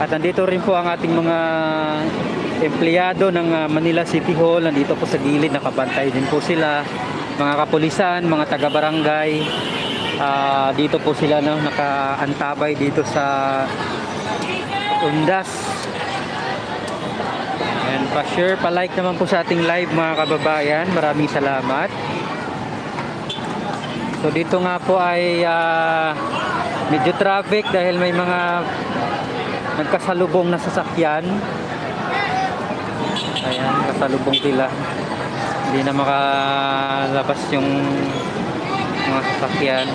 At nandito rin po ang ating mga empleyado ng Manila City Hall. Nandito po sa gilid, nakabantay din po sila. Mga kapulisan, mga taga-barangay. Dito po sila nakaantabay dito sa Undas. And pa-share, pa-like naman po sa ating live mga kababayan. Maraming salamat. So dito nga po ay medyo traffic dahil may mga nagkasalubong na sasakyan. Ayan, kasalubong sila. Hindi na makalabas yung mga sasakyan.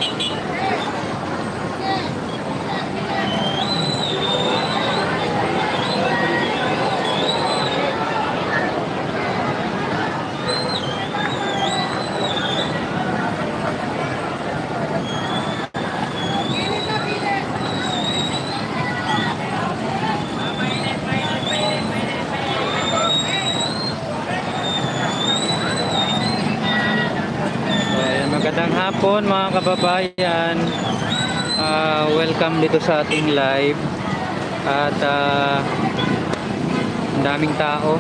Magandang hapon mga kababayan. Welcome dito sa ating live. At ang daming tao.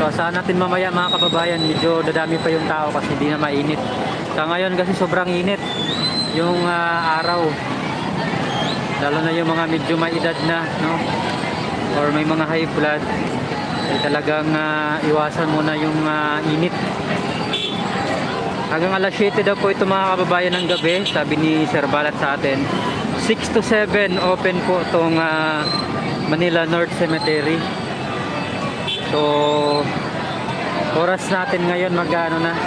So saan natin mamaya mga kababayan, medyo dadami pa yung tao kasi hindi na mainit. Sa ngayon kasi sobrang init yung araw. Lalo na yung mga medyo may edad na, no? Or may mga high blood. Talagang iwasan muna yung init. Hanggang alas 7 daw po ito mga kababayan ng gabi, sabi ni Sir Balat sa atin. 6 to 7 open po itong Manila North Cemetery. So oras natin ngayon magano na,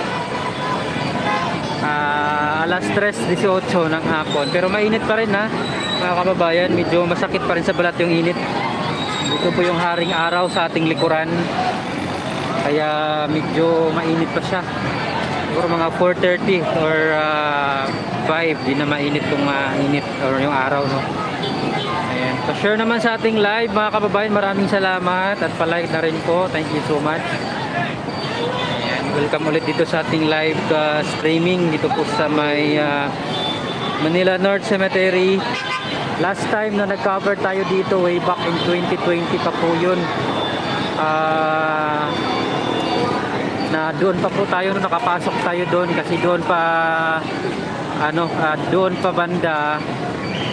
alas 3:18 ng hapon. Pero mainit pa rin mga kababayan, medyo masakit pa rin sa balat yung init. Ito po yung haring araw sa ating likuran, kaya medyo mainit pa siya. Siguro mga 4:30 or 5, di na mainit yung init or yung araw, no? Ayan. So share naman sa ating live mga kababayan, maraming salamat at palike na rin po. Thank you so much. Ayan. Welcome ulit dito sa ating live streaming dito po sa may Manila North Cemetery. Last time na nag-cover tayo dito way back in 2020 pa po yun. Na doon pa po tayo, nakapasok tayo doon kasi doon pa doon pa banda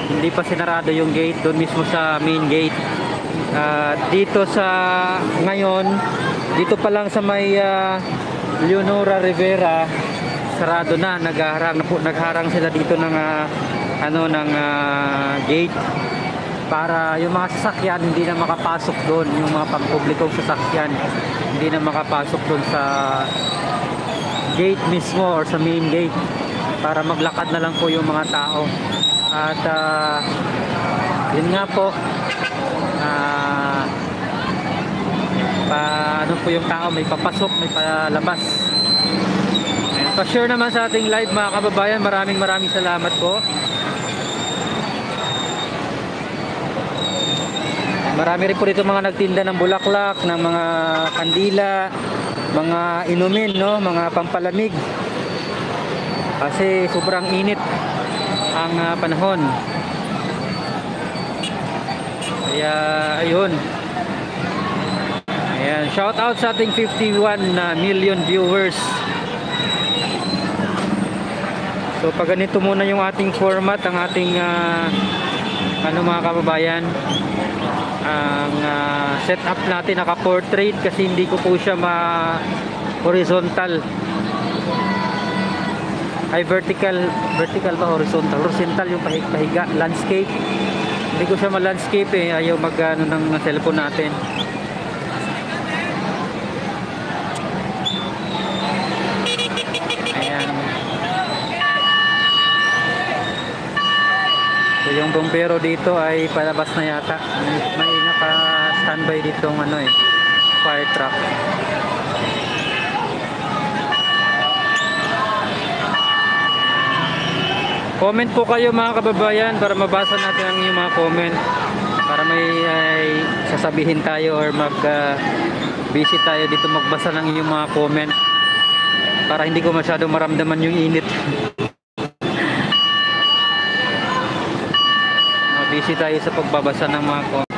hindi pa sinarado yung gate, doon mismo sa main gate. Dito sa ngayon, dito pa lang sa may Leonora Rivera, sarado na, nagharang sila dito ng gate para yung mga sasakyan hindi na makapasok doon, yung mga pampublikong sasakyan hindi na makapasok doon sa gate mismo or sa main gate, para maglakad na lang po yung mga tao. At yun nga po, ano po yung tao, may papasok, may palabas. Pa-share naman sa ating live mga kababayan, maraming salamat po. Marami rin po dito mga nagtinda ng bulaklak, ng mga kandila, mga inumin, no? Mga pampalamig. Kasi sobrang init ang panahon. Kaya ayun. Ayan, shout out sa ating 51 million viewers. So pag ganito muna yung ating format, ang ating mga kababayan, ang setup natin naka-portrait kasi hindi ko po siya horizontal. Ay vertical ba horizontal yung pahiga, landscape. Hindi ko siya ma-landscape ayaw ng cellphone natin. Ayan. So yung bombero dito ay palabas na yata. May naka-standby dito fire truck. Comment po kayo mga kababayan para mabasa natin ang inyong mga comment, para may sasabihin tayo or visit tayo dito magbasa ng inyong mga comment, para hindi ko masyado maramdaman yung init. Busy tayo sa pagbabasa ng mga comment.